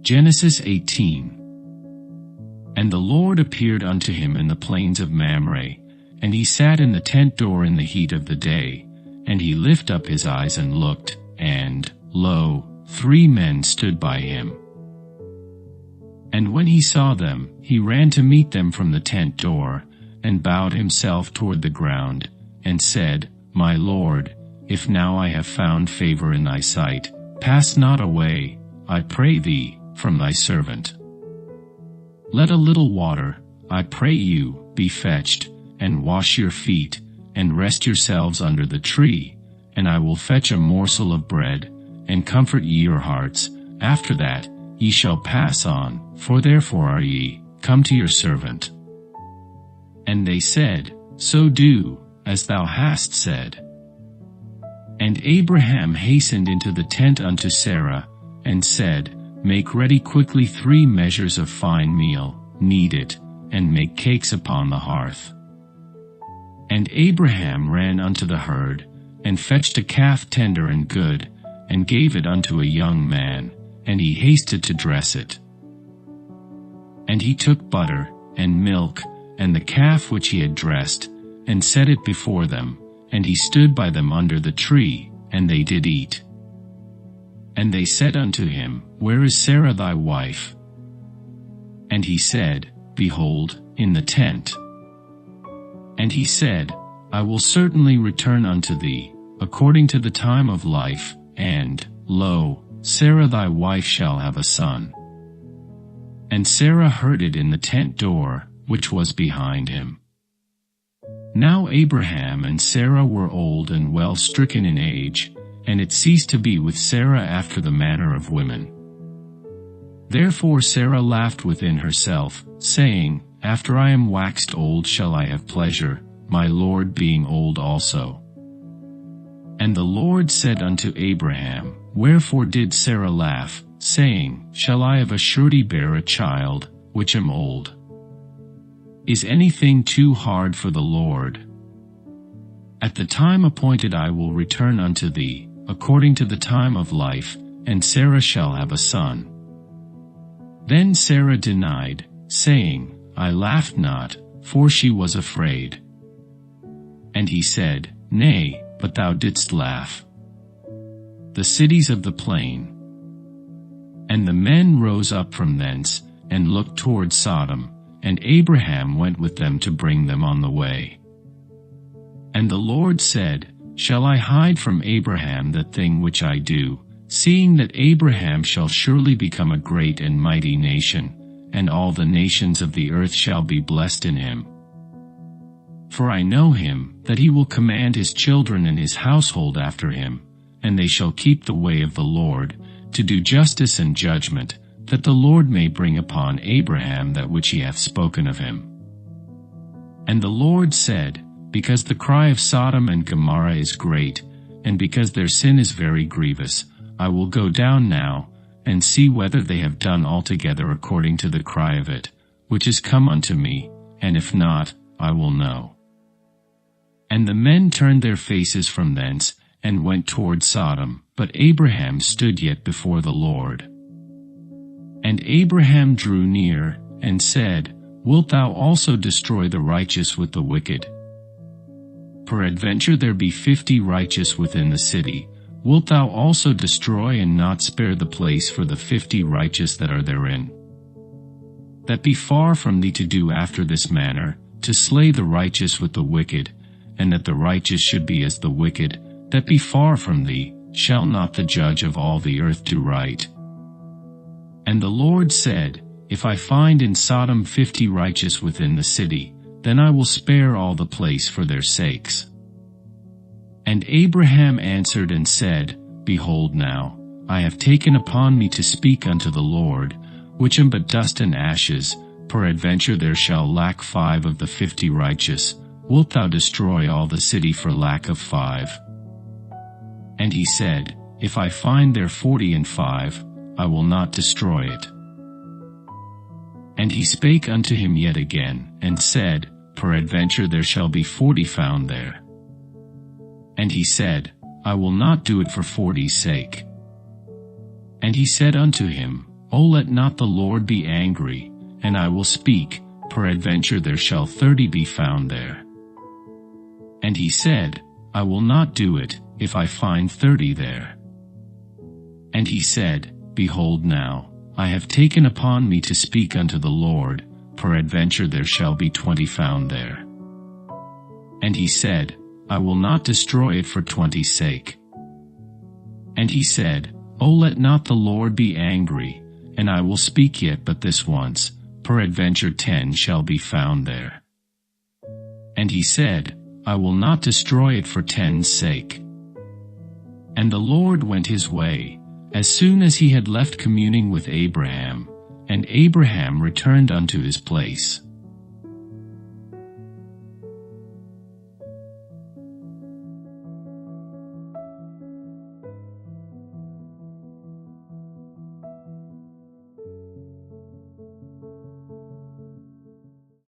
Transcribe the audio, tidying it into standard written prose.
Genesis 18. And the Lord appeared unto him in the plains of Mamre, and he sat in the tent door in the heat of the day, and he lifted up his eyes and looked, and, lo, 3 men stood by him. And when he saw them, he ran to meet them from the tent door, and bowed himself toward the ground, and said, My Lord, if now I have found favor in thy sight, pass not away, I pray thee, from thy servant. Let a little water, I pray you, be fetched, and wash your feet, and rest yourselves under the tree, and I will fetch a morsel of bread, and comfort ye your hearts. After that, ye shall pass on, for therefore are ye come to your servant. And they said, So do, as thou hast said. And Abraham hastened into the tent unto Sarah, and said, Make ready quickly 3 measures of fine meal, knead it, and make cakes upon the hearth. And Abraham ran unto the herd, and fetched a calf tender and good, and gave it unto a young man, and he hasted to dress it. And he took butter, and milk, and the calf which he had dressed, and set it before them, and he stood by them under the tree, and they did eat. And they said unto him, Where is Sarah thy wife? And he said, Behold, in the tent. And he said, I will certainly return unto thee, according to the time of life, and, lo, Sarah thy wife shall have a son. And Sarah heard it in the tent door, which was behind him. Now Abraham and Sarah were old and well stricken in age, and it ceased to be with Sarah after the manner of women. Therefore Sarah laughed within herself, saying, After I am waxed old shall I have pleasure, my Lord being old also. And the Lord said unto Abraham, Wherefore did Sarah laugh, saying, Shall I of a surety bear a child, which am old? Is anything too hard for the Lord? At the time appointed I will return unto thee, according to the time of life, and Sarah shall have a son. Then Sarah denied, saying, I laughed not, for she was afraid. And he said, Nay, but thou didst laugh. The cities of the plain. And the men rose up from thence, and looked toward Sodom, and Abraham went with them to bring them on the way. And the Lord said, Shall I hide from Abraham that thing which I do, seeing that Abraham shall surely become a great and mighty nation, and all the nations of the earth shall be blessed in him? For I know him, that he will command his children and his household after him, and they shall keep the way of the Lord, to do justice and judgment, that the Lord may bring upon Abraham that which he hath spoken of him. And the Lord said, Because the cry of Sodom and Gomorrah is great, and because their sin is very grievous, I will go down now, and see whether they have done altogether according to the cry of it, which is come unto me, and if not, I will know. And the men turned their faces from thence, and went toward Sodom, but Abraham stood yet before the Lord. And Abraham drew near, and said, Wilt thou also destroy the righteous with the wicked? Peradventure there be 50 righteous within the city, wilt thou also destroy and not spare the place for the 50 righteous that are therein? That be far from thee to do after this manner, to slay the righteous with the wicked, and that the righteous should be as the wicked, that be far from thee, shall not the judge of all the earth do right? And the Lord said, If I find in Sodom 50 righteous within the city, then I will spare all the place for their sakes. And Abraham answered and said, Behold now, I have taken upon me to speak unto the Lord, which am but dust and ashes, peradventure there shall lack 5 of the 50 righteous, wilt thou destroy all the city for lack of 5? And he said, If I find there 40 and 5, I will not destroy it. And he spake unto him yet again, and said, Peradventure there shall be 40 found there. And he said, I will not do it for 40's sake. And he said unto him, O let not the Lord be angry, and I will speak, peradventure there shall 30 be found there. And he said, I will not do it, if I find 30 there. And he said, Behold now, I have taken upon me to speak unto the Lord, peradventure there shall be 20 found there. And he said, I will not destroy it for 20's sake. And he said, O let not the Lord be angry, and I will speak yet but this once, peradventure 10 shall be found there. And he said, I will not destroy it for 10's sake. And the Lord went his way, as soon as he had left communing with Abraham, and Abraham returned unto his place.